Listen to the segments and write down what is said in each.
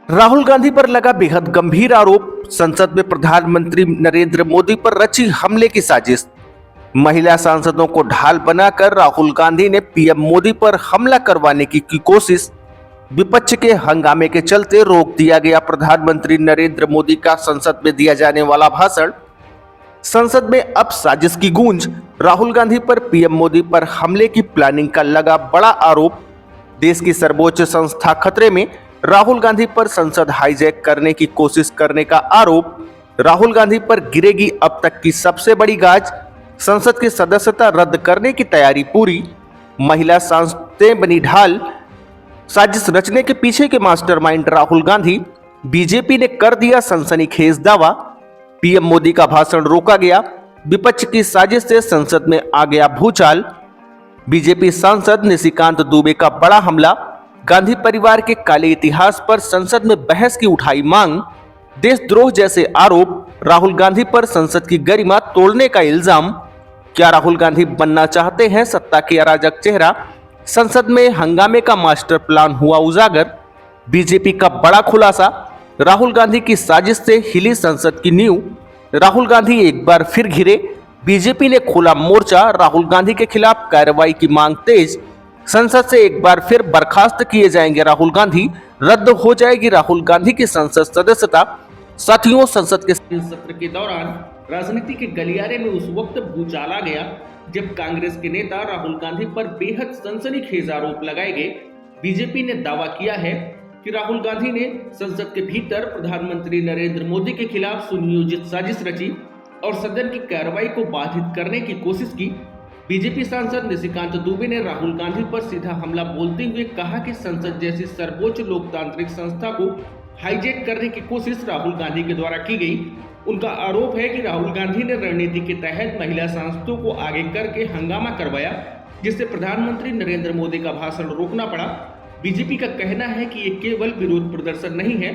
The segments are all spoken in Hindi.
राहुल गांधी पर लगा बेहद गंभीर आरोप। संसद में प्रधानमंत्री नरेंद्र मोदी पर रची हमले की साजिश। महिला सांसदों को ढाल बनाकर राहुल गांधी ने पीएम मोदी पर हमला करवाने की कोशिश। विपक्ष के हंगामे के चलते रोक दिया गया प्रधानमंत्री नरेंद्र मोदी का संसद में दिया जाने वाला भाषण। संसद में अब साजिश की गूंज। राहुल गांधी पर पीएम मोदी पर हमले की प्लानिंग का लगा बड़ा आरोप। देश की सर्वोच्च संस्था खतरे में। राहुल गांधी पर संसद हाईजैक करने की कोशिश करने का आरोप। राहुल गांधी पर गिरेगी अब तक की सबसे बड़ी गाज। संसद की सदस्यता रद्द करने की तैयारी पूरी। महिला सांसदें बनी ढाल। साजिश रचने के पीछे के मास्टरमाइंड राहुल गांधी। बीजेपी ने कर दिया सनसनीखेज दावा। पीएम मोदी का भाषण रोका गया। विपक्ष की साजिश से संसद में आ गया भूचाल। बीजेपी सांसद निशिकांत दुबे का बड़ा हमला। गांधी परिवार के काले इतिहास पर संसद में बहस की उठाई मांग। देशद्रोह जैसे आरोप। राहुल गांधी पर संसद की गरिमा तोड़ने का इल्जाम। क्या राहुल गांधी बनना चाहते हैं सत्ता के अराजक चेहरा? संसद में हंगामे का मास्टर प्लान हुआ उजागर। बीजेपी का बड़ा खुलासा। राहुल गांधी की साजिश से हिली संसद की नींव। राहुल गांधी एक बार फिर घिरे। बीजेपी ने खोला मोर्चा। राहुल गांधी के खिलाफ कार्रवाई की मांग तेज। संसद से एक बार फिर बर्खास्त किए जाएंगे राहुल गांधी। रद्द हो जाएगी राहुल गांधी की संसद सदस्यता। साथियों, संसद के सत्र के दौरान राजनीति के गलियारे में उस वक्त भूचाल आ गया जब कांग्रेस के नेता राहुल गांधी पर बेहद सनसनीखेज आरोप लगाए गए। बीजेपी ने दावा किया है कि राहुल गांधी ने संसद के भीतर प्रधानमंत्री नरेंद्र मोदी के खिलाफ सुनियोजित साजिश रची और सदन की कार्रवाई को बाधित करने की कोशिश की। बीजेपी सांसद निशिकांत दुबे ने राहुल गांधी पर सीधा हमला बोलते हुए कहा कि संसद जैसी सर्वोच्च लोकतांत्रिक संस्था को हाईजैक करने की कोशिश राहुल गांधी के द्वारा की गई। उनका आरोप है कि राहुल गांधी ने रणनीति के तहत महिला सांसदों को आगे करके हंगामा करवाया, जिससे प्रधानमंत्री नरेंद्र मोदी का भाषण रोकना पड़ा। बीजेपी का कहना है कि ये केवल विरोध प्रदर्शन नहीं है,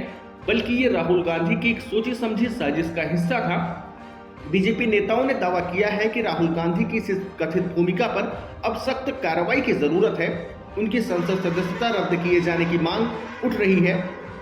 बल्कि ये राहुल गांधी की एक सोची समझी साजिश का हिस्सा था। बीजेपी नेताओं ने दावा किया है कि राहुल गांधी की इस कथित भूमिका पर अब सख्त कार्रवाई की जरूरत है। उनकी संसद सदस्यता रद्द किए जाने की मांग उठ रही है।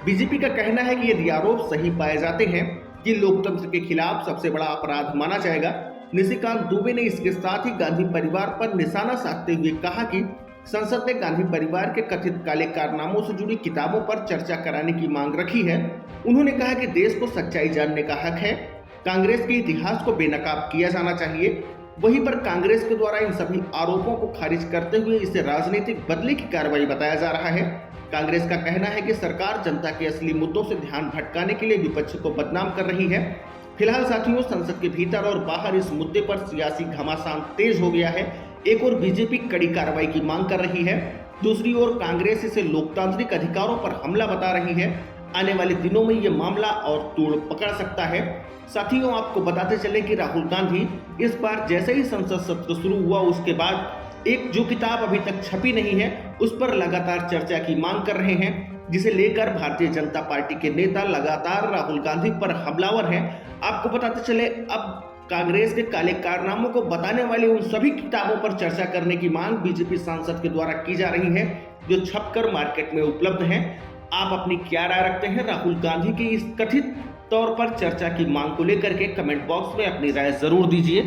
बीजेपी का कहना है कि यदि आरोप सही पाए जाते हैं, ये लोकतंत्र के खिलाफ सबसे बड़ा अपराध माना जाएगा। निशिकांत दुबे ने इसके साथ ही गांधी परिवार पर निशाना साधते हुए कहा कि संसद ने गांधी परिवार के कथित काले कारनामों से जुड़ी किताबों पर चर्चा कराने की मांग रखी है। उन्होंने कहा कि देश को सच्चाई जानने का हक है। कांग्रेस के इतिहास को बेनकाब किया जाना चाहिए। वहीं पर कांग्रेस के द्वारा इन सभी आरोपों को खारिज करते हुए इसे राजनीतिक बदले की कार्रवाई बताया जा रहा है। कांग्रेस का कहना है कि सरकार जनता के असली मुद्दों से ध्यान भटकाने के लिए विपक्ष को बदनाम कर रही है। फिलहाल साथियों, संसद के भीतर और बाहर इस मुद्दे पर सियासी घमासान तेज हो गया है। एक और बीजेपी कड़ी कार्रवाई की मांग कर रही है, दूसरी ओर कांग्रेस इसे लोकतांत्रिक अधिकारों पर हमला बता रही है। आने वाले दिनों में ये मामला और तूड़ पकड़ सकता है। साथियों, आपको बताते चले कि राहुल गांधी इस बार जैसे ही संसद सत्र शुरू हुआ उसके बाद एक जो किताब अभी तक छपी नहीं है उस पर लगातार चर्चा की मांग कर रहे हैं, जिसे लेकर भारतीय जनता पार्टी के नेता लगातार राहुल गांधी पर हमलावर हैं। आपको बताते चले अब कांग्रेस के काले कारनामों को बताने वाली उन सभी किताबों पर चर्चा करने की मांग बीजेपी सांसद के द्वारा की जा रही है, जो छपकर मार्केट में उपलब्ध हैं। आप अपनी क्या राय रखते हैं राहुल गांधी की इस कथित तौर पर चर्चा की मांग को लेकर के? कमेंट बॉक्स में अपनी राय जरूर दीजिए।